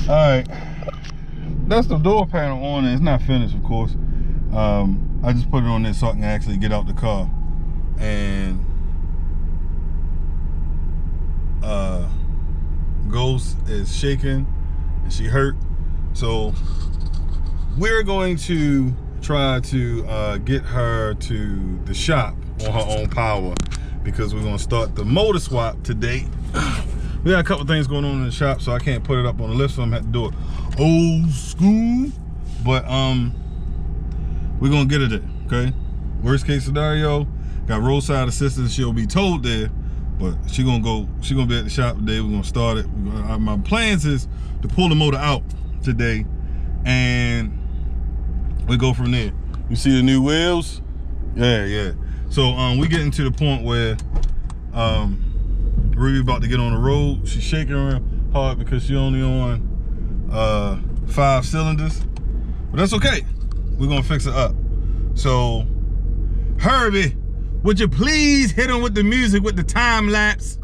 All right, that's the door panel on, and it's not finished, of course. I just put it on there so I can actually get out the car. And Ghost is shaking and she hurt, so we're going to try to get her to the shop on her own power, because we're gonna start the motor swap today. We got a couple things going on in the shop, so I can't put it up on the lift, so I'm gonna have to do it old school. But we're gonna get it there, okay? Worst case scenario, got roadside assistance. She'll be towed there, but she gonna be at the shop today. We're gonna start it. My plans is to pull the motor out today, and we go from there. You see the new wheels? Yeah. So we getting to the point where Ruby about to get on the road. She's shaking around hard because she only on 5 cylinders, but that's okay. We're gonna fix it up. So Herbie, would you please hit him with the music with the time lapse?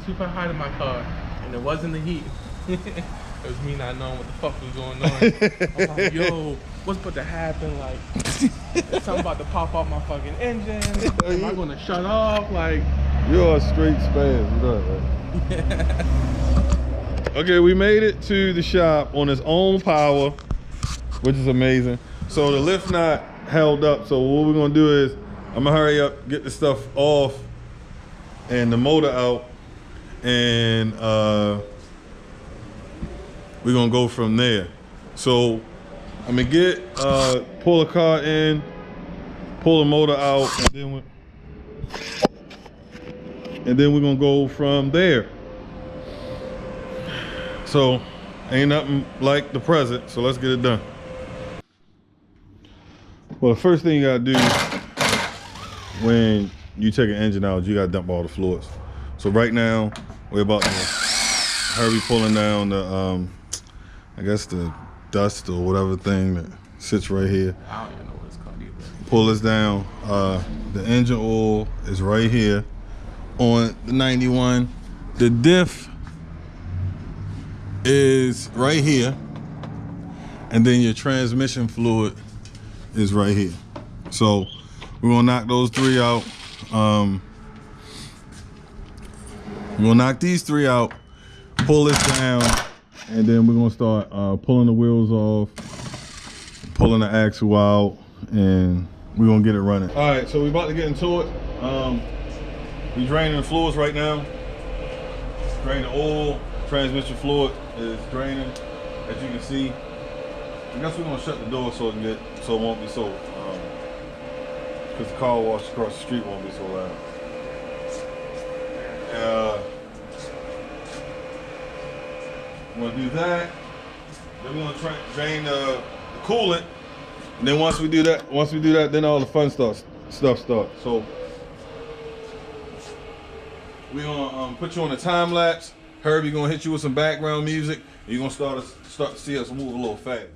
Super hot in my car, and it wasn't the heat. It was me not knowing what the fuck was going on. I'm like, yo, what's about to happen? Like, is something about to pop off my fucking engine? Am I gonna shut off? Like, you're a straight spaz, you know that, right? Okay, we made it to the shop on its own power, which is amazing. So the lift not held up, so what we're gonna do is I'm gonna hurry up, get the stuff off and the motor out, and we're gonna go from there. So I'm gonna get pull the car in, pull the motor out, and then we're gonna go from there. So ain't nothing like the present, so let's get it done. Well, the first thing you gotta do when you take an engine out, you gotta dump all the fluids. So right now we're about to hurry pulling down the I guess the dust or whatever thing that sits right here. I don't even know what it's called either. Pull this down. The engine oil is right here on the 91. The diff is right here, and then your transmission fluid is right here. So we're gonna knock those 3 out. We'll knock these 3 out, pull this down, and then we're gonna start pulling the wheels off, pulling the axle out, and we're gonna get it running. All right, so we're about to get into it. We're draining the fluids right now. Drain the oil, transmission fluid is draining, as you can see. I guess we're gonna shut the door so it won't be so, because the car wash across the street won't be so loud. We're gonna do that. Then we're gonna drain the coolant. And then once we do that, then all the fun stuff starts. So we're gonna put you on a time lapse. Herbie gonna hit you with some background music. And you're gonna start to see us move a little fast.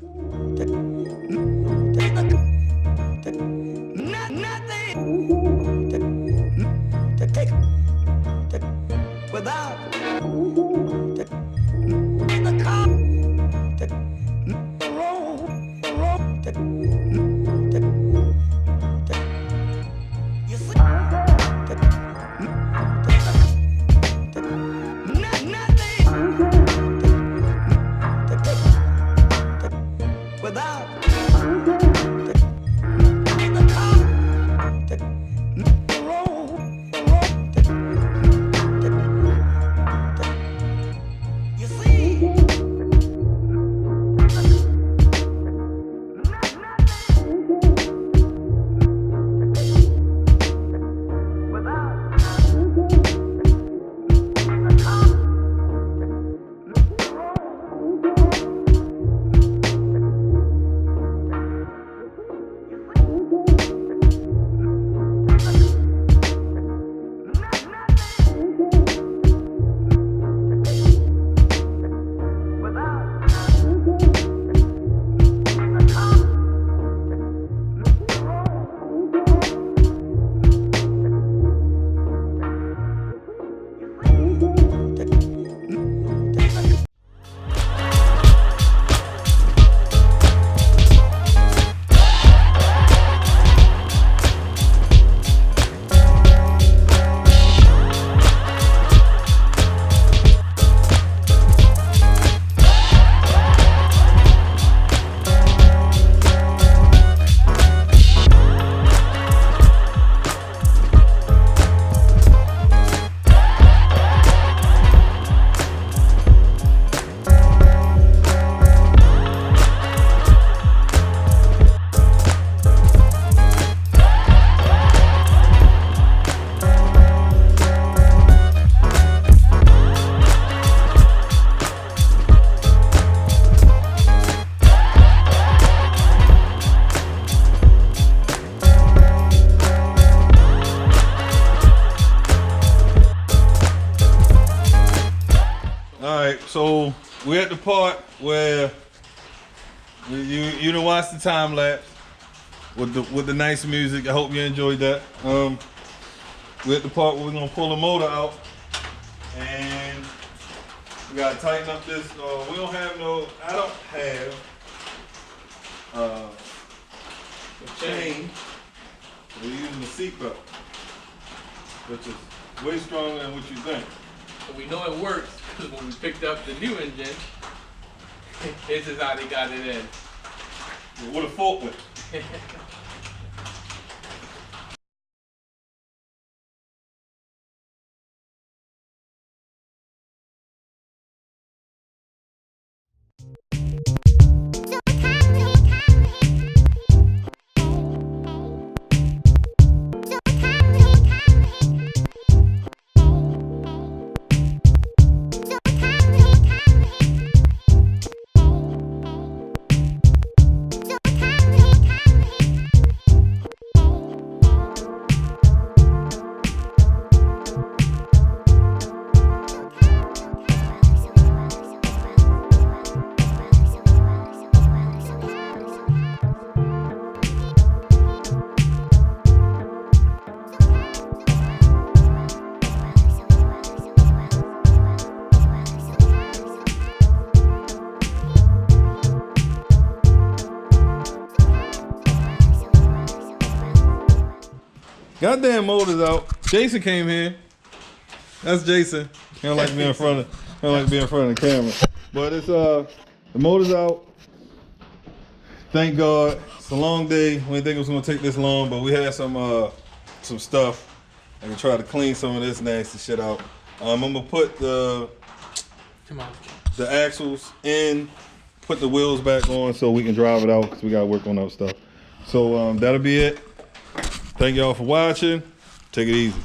the part where you done watch the time lapse with the nice music. I hope you enjoyed that. We're at the part where we're gonna pull the motor out, and we gotta tighten up this. We don't have no. I don't have a chain. We're using the seatbelt, which is way stronger than what you think. So we know it works because when we picked up the new engine, this is how they got it in. With a forklift. Goddamn motor's out. Jason came here. That's Jason. He don't like to be in front of the camera. But it's the motor's out. Thank God. It's a long day. We didn't think it was gonna take this long, but we had some stuff. I can try to clean some of this nasty shit out. I'm gonna put the axles in, put the wheels back on so we can drive it out because we gotta work on that stuff. So that'll be it. Thank y'all for watching. Take it easy.